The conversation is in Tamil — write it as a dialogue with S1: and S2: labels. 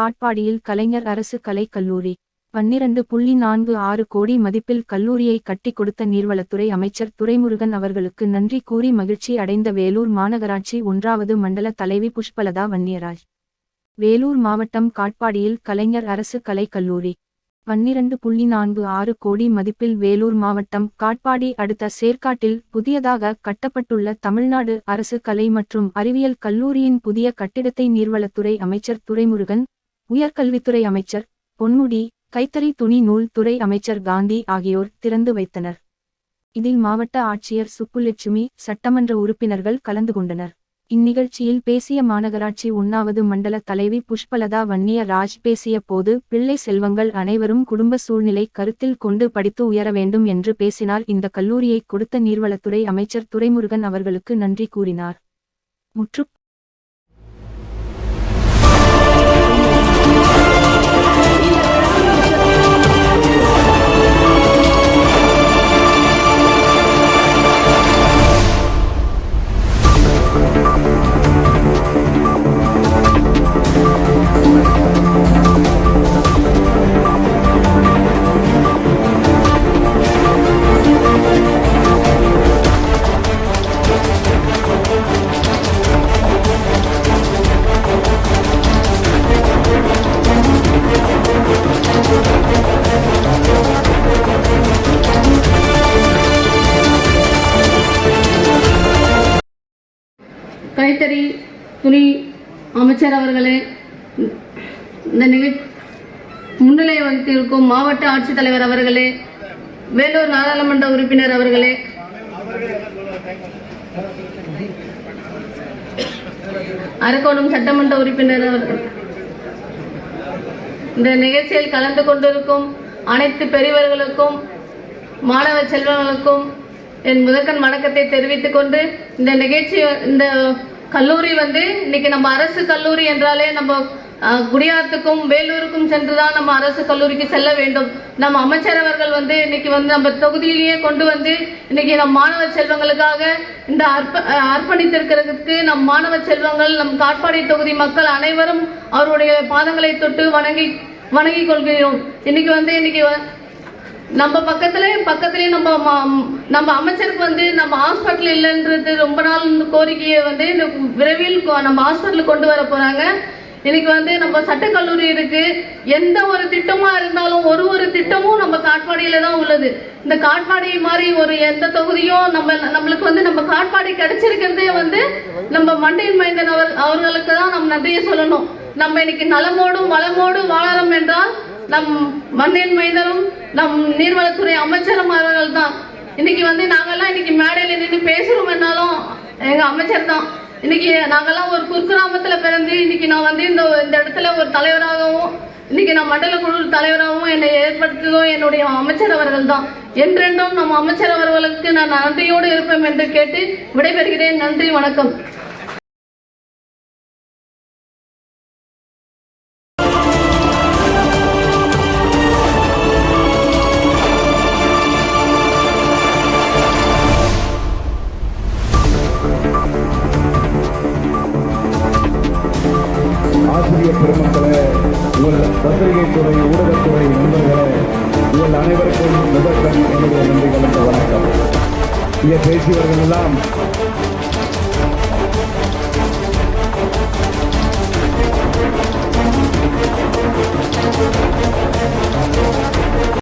S1: காட்பாடியில் கலைஞர் அரசு கலைக் கல்லூரி 12.46 கோடி மதிப்பில் கல்லூரியை கட்டிக் கொடுத்த நீர்வளத்துறை அமைச்சர் துரைமுருகன் அவர்களுக்கு நன்றி கூறி மகிழ்ச்சி அடைந்த வேலூர் மாநகராட்சி 1வது மண்டல தலைவி புஷ்பலதா வன்னியராஜ். வேலூர் மாவட்டம் காட்பாடியில் கலைஞர் அரசு கலைக் கல்லூரி 12.46 கோடி மதிப்பில் வேலூர் மாவட்டம் காட்பாடி அடுத்த சேர்க்காட்டில் புதியதாக கட்டப்பட்டுள்ள தமிழ்நாடு அரசு கலை மற்றும் அறிவியல் கல்லூரியின் புதிய கட்டிடத்தை நீர்வளத்துறை அமைச்சர் துரைமுருகன், உயர்கல்வித்துறை அமைச்சர் பொன்முடி, கைத்தறி துணி நூல் துறை அமைச்சர் காந்தி ஆகியோர் திறந்து வைத்தனர். இதில் மாவட்ட ஆட்சியர் சுப்புலட்சுமி, சட்டமன்ற உறுப்பினர்கள் கலந்து கொண்டனர். இந்நிகழ்ச்சியில் பேசிய மாநகராட்சி 1வது மண்டல தலைவி புஷ்பலதா வன்னியராஜ் பேசிய போது, பிள்ளை செல்வங்கள் அனைவரும் குடும்ப சூழ்நிலை கருத்தில் கொண்டு படித்து உயர வேண்டும் என்று பேசினார். இந்த கல்லூரியை கொடுத்த நீர்வளத்துறை அமைச்சர் துரைமுருகன் அவர்களுக்கு நன்றி கூறினார். முற்றுப்
S2: கைத்தறி துணி அமைச்சர் அவர்களே, இந்த முன்னிலை வகித்திருக்கும் மாவட்ட ஆட்சித்தலைவர் அவர்களே, வேலூர் நாடாளுமன்ற உறுப்பினர் அவர்களே, அரக்கோணம் சட்டமன்ற உறுப்பினர் அவர்கள், இந்த நிகழ்ச்சியில் கலந்து கொண்டிருக்கும் அனைத்து பெரியவர்களுக்கும் மாணவ செல்வங்களுக்கும் என் முதற்கண் வணக்கத்தை தெரிவித்துக் கொண்டு, இந்த நிகழ்ச்சி இந்த கல்லூரி இன்னைக்கு நம்ம அரசு கல்லூரி என்றாலே நம்ம குடியாத்துக்கும் வேலூருக்கும் சென்றுதான் நம்ம அரசு கல்லூரிக்கு செல்ல வேண்டும். நம்ம அமைச்சர் அவர்கள் இன்னைக்கு நம்ம தொகுதியிலேயே கொண்டு இன்னைக்கு நம் மாணவ செல்வங்களுக்காக இந்த அர்ப்பணித்திருக்கிறதுக்கு நம் மாணவ செல்வங்கள், நம் காட்பாடி தொகுதி மக்கள் அனைவரும் அவருடைய பாதங்களை தொட்டு வணங்கி கொள்கிறோம். இன்னைக்கு நம்ம பக்கத்திலே நம்ம அமைச்சருக்கு நம்ம ஹாஸ்பிட்டல் இல்லைன்றது ரொம்ப நாள் கோரிக்கையை விரைவில் நம்ம ஹாஸ்பிட்டலுக்கு கொண்டு வர போறாங்க. இன்னைக்கு நம்ம சட்டக்கல்லூரி இருக்கு. எந்த ஒரு திட்டமா இருந்தாலும் ஒரு திட்டமும் நம்ம காட்பாடியில தான் உள்ளது. இந்த காட்பாடி மாதிரி ஒரு எந்த தொகுதியும் நம்மளுக்கு நம்ம காட்பாடி கிடைச்சிருக்கிறதே நம்ம மண்டையின் மைந்தன் அவர்களுக்கு தான் நம்ம நன்றியை சொல்லணும். நம்ம இன்னைக்கு நலமோடும் வளமோடும் வாழறோம் என்றால் நம் மண்ணின் மைந்தரும் நம் நீர்வளத்துறை அமைச்சரும் அவர்கள் தான். இன்னைக்கு நாங்கெல்லாம் இன்னைக்கு மேடையில நின்று பேசுறோம் என்னாலும் எங்க அமைச்சர் தான். இன்னைக்கு நாங்கெல்லாம் ஒரு குக்கிராமத்துல பிறந்து இன்னைக்கு நான் இந்த இடத்துல ஒரு தலைவராகவும் இன்னைக்கு நான் மண்டல குழு தலைவராகவும் என்னை ஏற்படுத்துவதும் என்னுடைய அமைச்சர் அவர்கள் தான். என்றென்றும் நம்ம அமைச்சர் அவர்களுக்கு நான் நன்றியோடு இருப்பேன் என்று கேட்டு விடைபெறுகிறேன். நன்றி, வணக்கம்.
S3: ஆசிரியர் பெருமக்களே, உங்கள் பத்திரிகை துறை, ஊடகத்துறை நண்பர்களே, உங்கள் அனைவருக்கும் முதற்கண் என்னுடைய நன்றி கலந்த வணக்கம். இங்கே பேசியவர்கள் எல்லாம்